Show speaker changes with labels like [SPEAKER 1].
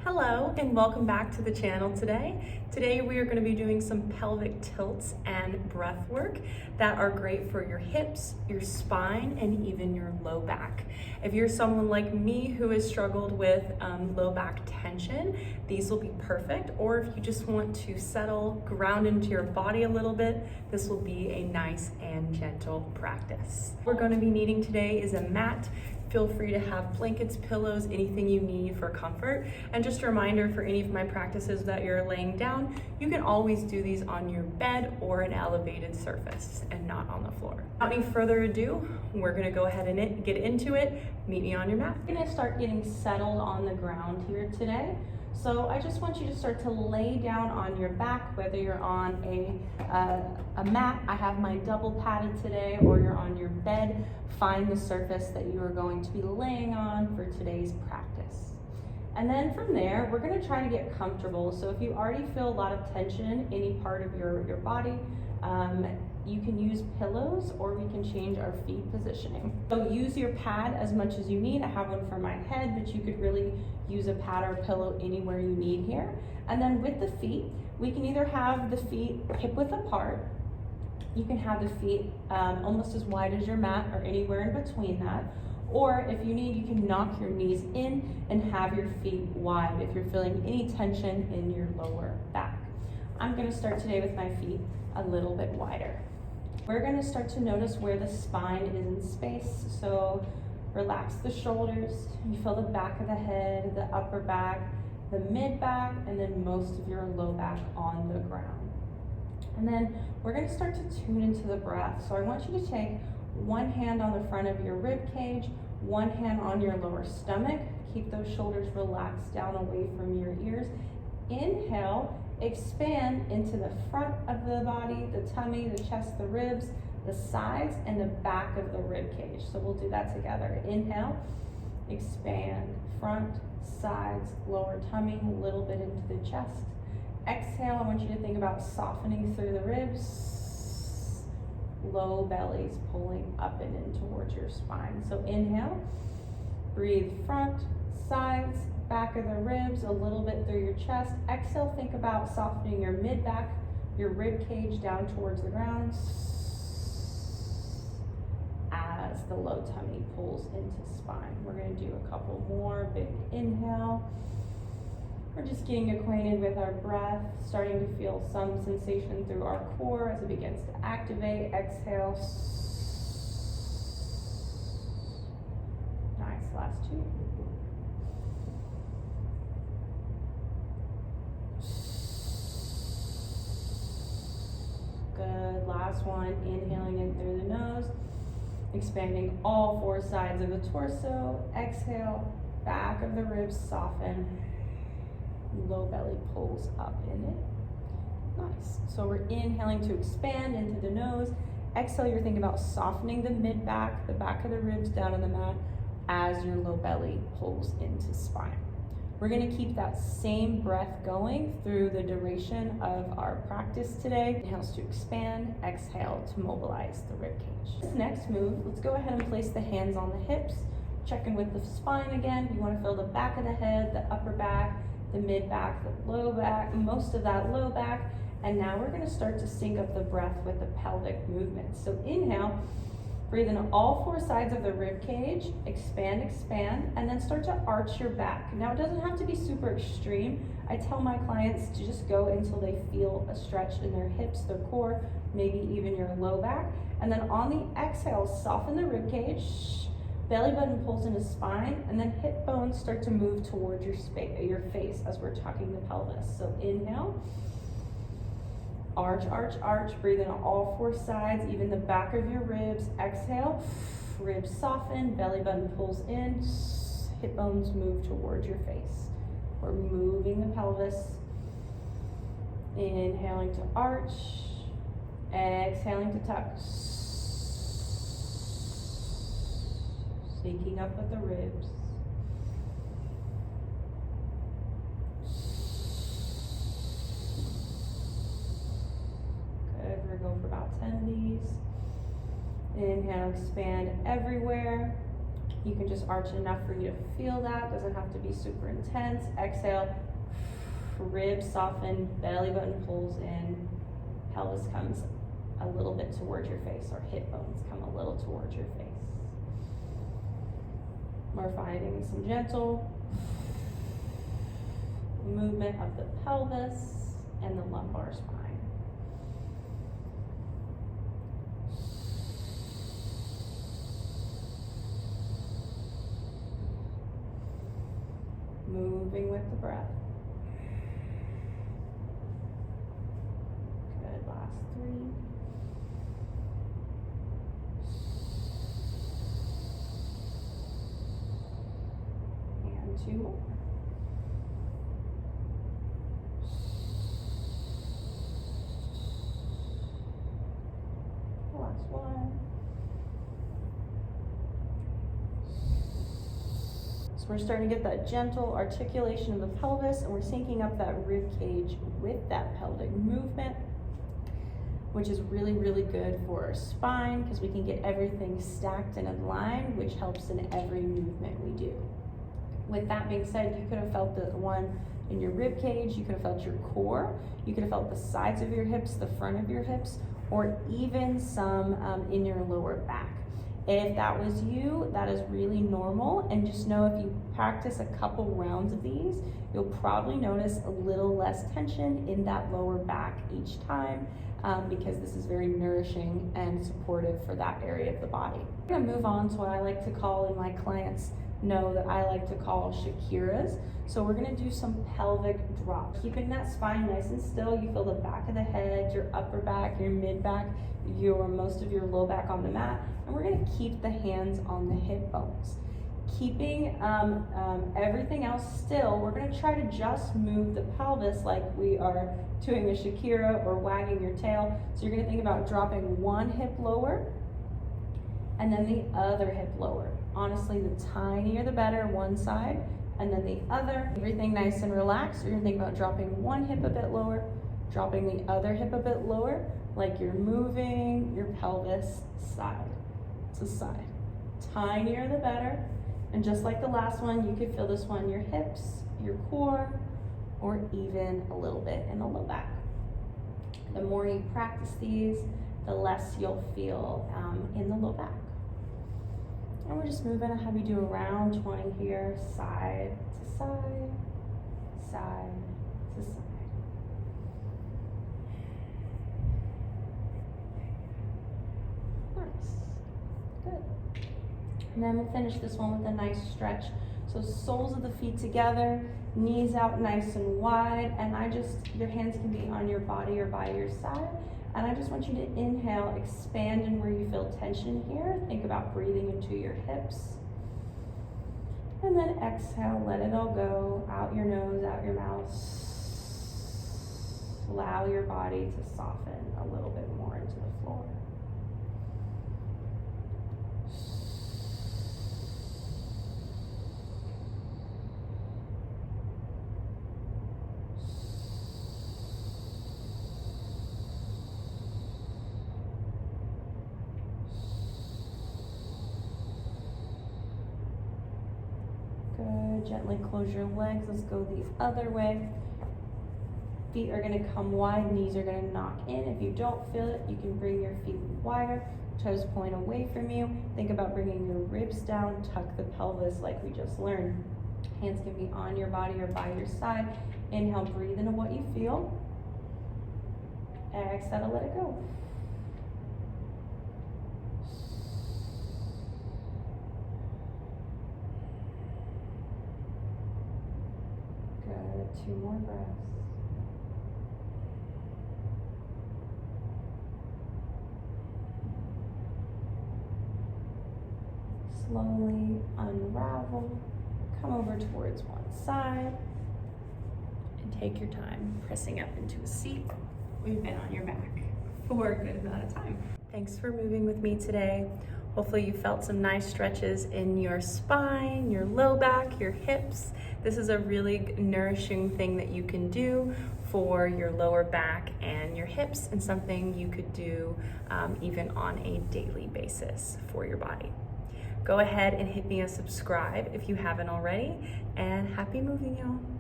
[SPEAKER 1] Hello and welcome back to the channel today. Today we are going to be doing some pelvic tilts and breath work that are great for your hips, your spine, and even your low back. If you're someone like me who has struggled with low back tension, these will be perfect. Or if you just want to settle, ground into your body a little bit, this will be a nice and gentle practice. What we're going to be needing today is a mat. Feel free to have blankets, pillows, anything you need for comfort. And just a reminder for any of my practices that you're laying down, you can always do these on your bed or an elevated surface and not on the floor. Without any further ado, we're gonna go ahead and get into it. Meet me on your mat.
[SPEAKER 2] We're gonna start getting settled on the ground here today. So I just want you to start to lay down on your back, whether you're on a mat, I have my double padded today, or you're on your bed. Find the surface that you are going to be laying on for today's practice. And then from there, we're gonna try to get comfortable. So if you already feel a lot of tension in any part of your body, you can use pillows, or we can change our feet positioning. So use your pad as much as you need. I have one for my head, but you could really use a pad or a pillow anywhere you need here. And then with the feet, we can either have the feet hip width apart. You can have the feet almost as wide as your mat or anywhere in between that. Or if you need, you can knock your knees in and have your feet wide if you're feeling any tension in your lower back. I'm gonna start today with my feet a little bit wider. We're gonna start to notice where the spine is in space. So relax the shoulders. You feel the back of the head, the upper back, the mid back, and then most of your low back on the ground. And then we're gonna start to tune into the breath. So I want you to take one hand on the front of your rib cage, one hand on your lower stomach. Keep those shoulders relaxed down away from your ears. Inhale, expand into the front of the body, the tummy, the chest, the ribs, the sides, and the back of the rib cage. So we'll do that together. Inhale, expand, front, sides, lower tummy, a little bit into the chest. Exhale, I want you to think about softening through the ribs, low bellies pulling up and in towards your spine. So inhale, breathe front, sides, back of the ribs, a little bit through your chest. Exhale, think about softening your mid back, your rib cage down towards the ground as the low tummy pulls into spine. We're going to do a couple more. Big inhale. We're just getting acquainted with our breath, starting to feel some sensation through our core as it begins to activate. Exhale. Nice, last two. Good, last one. Inhaling in through the nose, expanding all four sides of the torso. Exhale, back of the ribs soften. Low belly pulls up in it. Nice. So we're inhaling to expand into the nose. Exhale, you're thinking about softening the mid back, the back of the ribs down on the mat as your low belly pulls into spine. We're going to keep that same breath going through the duration of our practice today. Inhales to expand, exhale to mobilize the rib cage. This next move, let's go ahead and place the hands on the hips. Check in with the spine again. You want to feel the back of the head, the upper back, the mid back, the low back, most of that low back. And now we're going to start to sync up the breath with the pelvic movement. So inhale, breathe in all four sides of the rib cage, expand, expand, and then start to arch your back. Now it doesn't have to be super extreme. I tell my clients to just go until they feel a stretch in their hips, their core, maybe even your low back. And then on the exhale, soften the rib cage. Belly button pulls into spine, and then hip bones start to move towards your face as we're tucking the pelvis. So inhale, arch, arch, arch. Breathe in all four sides, even the back of your ribs. Exhale, ribs soften, belly button pulls in, hip bones move towards your face. We're moving the pelvis. Inhaling to arch, exhaling to tuck. Syncing up with the ribs. Good, we're going for about 10 of these. Inhale, expand everywhere. You can just arch enough for you to feel that. Doesn't have to be super intense. Exhale, ribs soften, belly button pulls in, pelvis comes a little bit towards your face, or hip bones come a little towards your face. We're finding some gentle movement of the pelvis and the lumbar spine. Moving with the breath. Good, last 3. And 2 more. Last 1. So we're starting to get that gentle articulation of the pelvis, and we're syncing up that rib cage with that pelvic movement, which is really, really good for our spine because we can get everything stacked and in line, which helps in every movement we do. With that being said, you could have felt the one in your rib cage, you could have felt your core, you could have felt the sides of your hips, the front of your hips, or even some in your lower back. If that was you, that is really normal, and just know if you practice a couple rounds of these, you'll probably notice a little less tension in that lower back each time, because this is very nourishing and supportive for that area of the body. We're gonna move on to what I like to call, and my clients know that I like to call Shakiras. So we're gonna do some pelvic drops. Keeping that spine nice and still, you feel the back of the head, your upper back, your mid back, most of your low back on the mat, and we're gonna keep the hands on the hip bones. Keeping everything else still, we're gonna try to just move the pelvis like we are doing a Shakira or wagging your tail. So you're gonna think about dropping one hip lower and then the other hip lower. Honestly, the tinier the better, one side, and then the other. Everything nice and relaxed. You're gonna think about dropping one hip a bit lower, dropping the other hip a bit lower, like you're moving your pelvis side to side. Tinier the better. And just like the last one, you could feel this one in your hips, your core, or even a little bit in the low back. The more you practice these, the less you'll feel in the low back. And we're just moving. I'll have you do around 20 here, side to side, side to side. Nice, good. And then we'll finish this one with a nice stretch. So soles of the feet together, knees out nice and wide, and your hands can be on your body or by your side. And I just want you to inhale, expand in where you feel tension here. Think about breathing into your hips. And then exhale, let it all go, out your nose, out your mouth. Allow your body to soften a little bit more into the floor. Good, gently close your legs. Let's go the other way. Feet are gonna come wide, knees are gonna knock in. If you don't feel it, you can bring your feet wider, toes point away from you. Think about bringing your ribs down, tuck the pelvis like we just learned. Hands can be on your body or by your side. Inhale, breathe into what you feel. Exhale, let it go. Good, 2 more breaths. Slowly unravel, come over towards one side, and take your time pressing up into a seat. We've been on your back for a good amount of time.
[SPEAKER 1] Thanks for moving with me today. Hopefully you felt some nice stretches in your spine, your low back, your hips. This is a really nourishing thing that you can do for your lower back and your hips, and something you could do even on a daily basis for your body. Go ahead and hit me a subscribe if you haven't already, and happy moving, y'all.